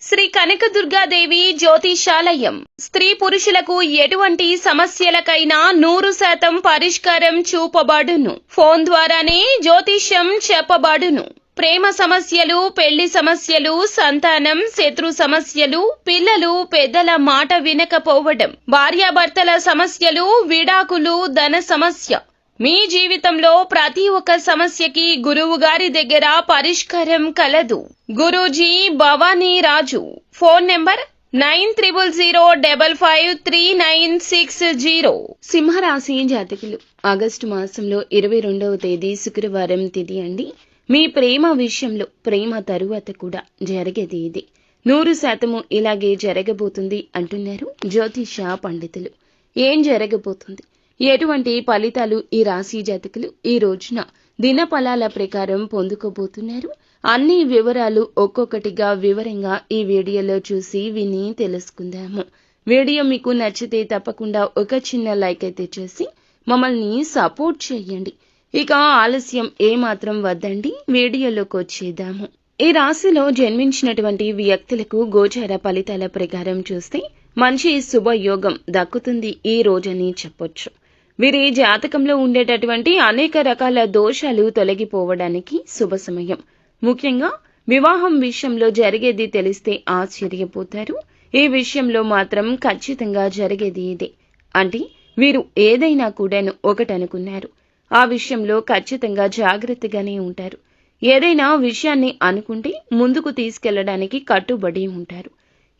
శ్రీ కనకదుర్గాదేవి జ్యోతిషాలయం స్త్రీ పురుషులకు ఎటువంటి సమస్యలకైనా 100% పరిష్కారం చూపబడును. ఫోన్ ద్వారానే జ్యోతిష్యం చెప్పబడును. ప్రేమ సమస్యలు, పెళ్లి సమస్యలు, సంతానం, శత్రు సమస్యలు, పిల్లలు పెద్దల మాట వినకపోవడం, భార్యాభర్తల సమస్యలు, విడాకులు, ధన సమస్య. మీ జీవితంలో ప్రతి ఒక్క సమస్యకి గురువు గారి దగ్గర పరిష్కారం కలదు. గురూజీ భవానీ రాజు. Phone number 9000553960. సింహరాశి జాతకులు ఆగస్టు మాసంలో 22వ తేదీ శుక్రవారం తిథి అండి. మీ ప్రేమ విషయంలో ప్రేమ తరువాత కూడా జరిగేది ఇది. 100% ఇలాగే జరగబోతుంది అంటున్నారు జ్యోతిష పండితులు. ఏం జరగబోతుంది, ఎటువంటి ఫలితాలు ఈ రాశి జాతకులు ఈ రోజున దినఫలాల ప్రకారం పొందుకోబోతున్నారు, అన్ని వివరాలు ఒక్కొక్కటిగా వివరంగా ఈ వీడియోలో చూసి విని తెలుసుకుందాము. వీడియో మీకు నచ్చితే తప్పకుండా ఒక చిన్న లైక్ అయితే చేసి మమ్మల్ని సపోర్ట్ చేయండి. ఇక ఆలస్యం ఏమాత్రం వద్దండి, వీడియోలోకి వచ్చేద్దాము. ఈ రాశిలో జన్మించినటువంటి వ్యక్తులకు గోచార ఫలితాల ప్రకారం చూస్తే మంచి శుభయోగం దక్కుతుంది ఈ రోజని చెప్పొచ్చు. వీరి జాతకంలో ఉండేటటువంటి అనేక రకాల దోషాలు తొలగిపోవడానికి శుభ సమయం. ముఖ్యంగా వివాహం విషయంలో జరిగేది తెలిస్తే ఆశ్చర్యపోతారు. ఈ విషయంలో మాత్రం ఖచ్చితంగా జరిగేది ఇదే. అంటే వీరు ఏదైనా కూడాను ఒకటనుకున్నారు, ఆ విషయంలో ఖచ్చితంగా జాగ్రత్తగానే ఉంటారు. ఏదైనా విషయాన్ని అనుకుంటే ముందుకు తీసుకెళ్లడానికి కట్టుబడి ఉంటారు.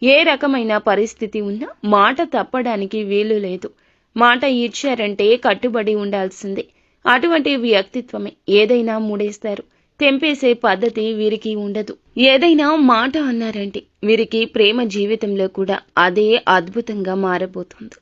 ఏ రకమైన పరిస్థితి ఉన్నా మాట తప్పడానికి వీలు లేదు. మాట ఇచ్చారంటే కట్టుబడి ఉండాల్సిందే. అటువంటి వ్యక్తిత్వమే. ఏదైనా మూడేస్తారు, తెంపేసే పద్ధతి వీరికి ఉండదు. ఏదైనా మాట అన్నారంటే వీరికి ప్రేమ జీవితంలో కూడా అదే అద్భుతంగా మారబోతుంది.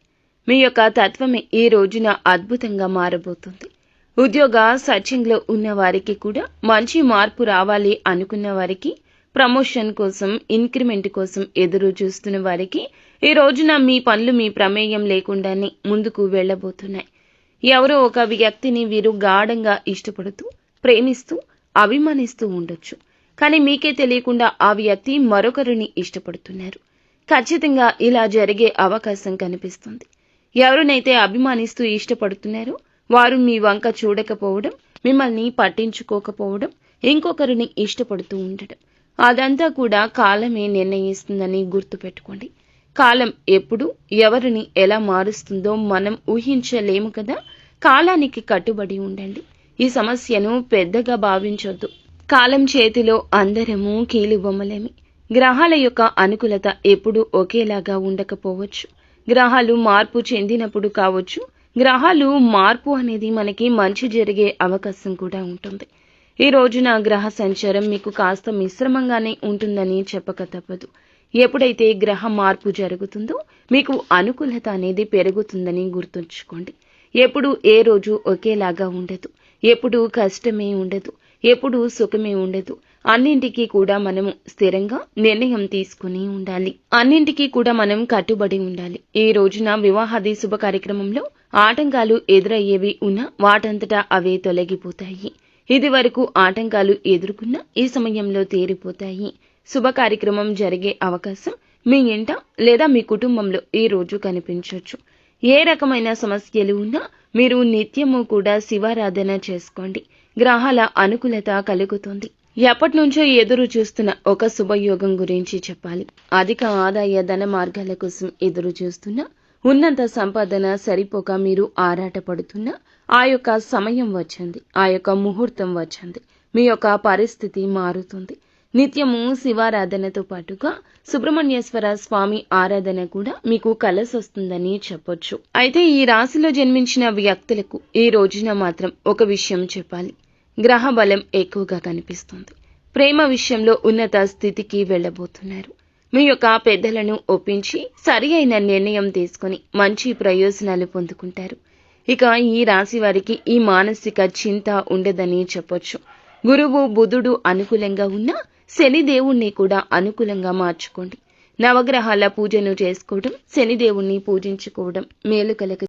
మీ యొక్క తత్వమే ఈ రోజున అద్భుతంగా మారబోతుంది. ఉద్యోగ సర్చింగ్లో ఉన్న వారికి కూడా మంచి మార్పు రావాలి అనుకున్న వారికి, ప్రమోషన్ కోసం, ఇంక్రిమెంట్ కోసం ఎదురు చూస్తున్న వారికి ఈ రోజున మీ పనులు మీ ప్రమేయం లేకుండానే ముందుకు వెళ్లబోతున్నాయి. ఎవరో ఒక వ్యక్తిని వీరు గాఢంగా ఇష్టపడుతూ, ప్రేమిస్తూ, అభిమానిస్తూ ఉండొచ్చు. కానీ మీకే తెలియకుండా ఆ వ్యక్తి మరొకరిని ఇష్టపడుతున్నారు. ఖచ్చితంగా ఇలా జరిగే అవకాశం కనిపిస్తుంది. ఎవరినైతే అభిమానిస్తూ ఇష్టపడుతున్నారో వారు మీ వంక చూడకపోవడం, మిమ్మల్ని పట్టించుకోకపోవడం, ఇంకొకరిని ఇష్టపడుతూ ఉండడం, అదంతా కూడా కాలమే నిర్ణయిస్తుందని గుర్తుపెట్టుకోండి. కాలం ఎప్పుడు ఎవరిని ఎలా మారుస్తుందో మనం ఊహించలేము కదా. కాలానికి కట్టుబడి ఉండండి. ఈ సమస్యను పెద్దగా భావించొద్దు. కాలం చేతిలో అందరము కీలుబొమ్మలేమి. గ్రహాల యొక్క అనుకూలత ఎప్పుడూ ఒకేలాగా ఉండకపోవచ్చు. గ్రహాలు మార్పు చెందినప్పుడు కావచ్చు. గ్రహాలు మార్పు అనేది మనకి మంచి జరిగే అవకాశం కూడా ఉంటుంది. ఈ రోజున గ్రహ సంచారం మీకు కాస్త మిశ్రమంగానే ఉంటుందని చెప్పక తప్పదు. ఎప్పుడైతే గ్రహ మార్పు జరుగుతుందో మీకు అనుకూలత అనేది పెరుగుతుందని గుర్తుంచుకోండి. ఎప్పుడు ఏ రోజు ఒకేలాగా ఉండదు. ఎప్పుడు కష్టమే ఉండదు. ఎప్పుడు సుఖమే ఉండదు. అన్నింటికీ కూడా మనము స్థిరంగా నిర్ణయం తీసుకుని ఉండాలి. అన్నింటికీ కూడా మనం కట్టుబడి ఉండాలి. ఈ రోజున వివాహాది శుభ కార్యక్రమంలో ఆటంకాలు ఎదురయ్యేవి ఉన్నా వాటంతటా అవే తొలగిపోతాయి. ఇది వరకు ఆటంకాలు ఎదుర్కొన్నా ఈ సమయంలో తీరిపోతాయి. శుభ కార్యక్రమం జరిగే అవకాశం మీ ఇంట లేదా మీ కుటుంబంలో ఈ రోజు కనిపించవచ్చు. ఏ రకమైన సమస్యలు ఉన్నా మీరు నిత్యము కూడా శివారాధన చేసుకోండి. గ్రహాల అనుకూలత కలుగుతుంది. ఎప్పటి నుంచో ఎదురు చూస్తున్న ఒక శుభయోగం గురించి చెప్పాలి. అధిక ఆదాయ ధన మార్గాల కోసం ఎదురు చూస్తున్నా, ఉన్నంత సంపాదన సరిపోక మీరు ఆరాటపడుతున్నా ఆ యొక్క సమయం వచ్చింది. ఆ యొక్క ముహూర్తం వచ్చింది. మీ యొక్క పరిస్థితి మారుతుంది. నిత్యము శివారాధనతో పాటుగా సుబ్రహ్మణ్యేశ్వర స్వామి ఆరాధన కూడా మీకు కలిసొస్తుందని చెప్పొచ్చు. అయితే ఈ రాశిలో జన్మించిన వ్యక్తులకు ఈ రోజున మాత్రం ఒక విషయం చెప్పాలి. గ్రహ బలం ఎక్కువగా కనిపిస్తుంది. ప్రేమ విషయంలో ఉన్నత స్థితికి వెళ్లబోతున్నారు. మీ యొక్క పెద్దలను ఒప్పించి సరి అయిన నిర్ణయం తీసుకుని మంచి ప్రయోజనాలు పొందుకుంటారు. ఇక ఈ రాశి వారికి ఈ మానసిక చింత ఉండదని చెప్పొచ్చు. గురువు బుధుడు అనుకూలంగా ఉన్నా శనిదేవుణ్ణి కూడా అనుకూలంగా మార్చుకోండి. నవగ్రహాల పూజను చేసుకోవడం, శనిదేవుణ్ణి పూజించుకోవడం మేలు కలగ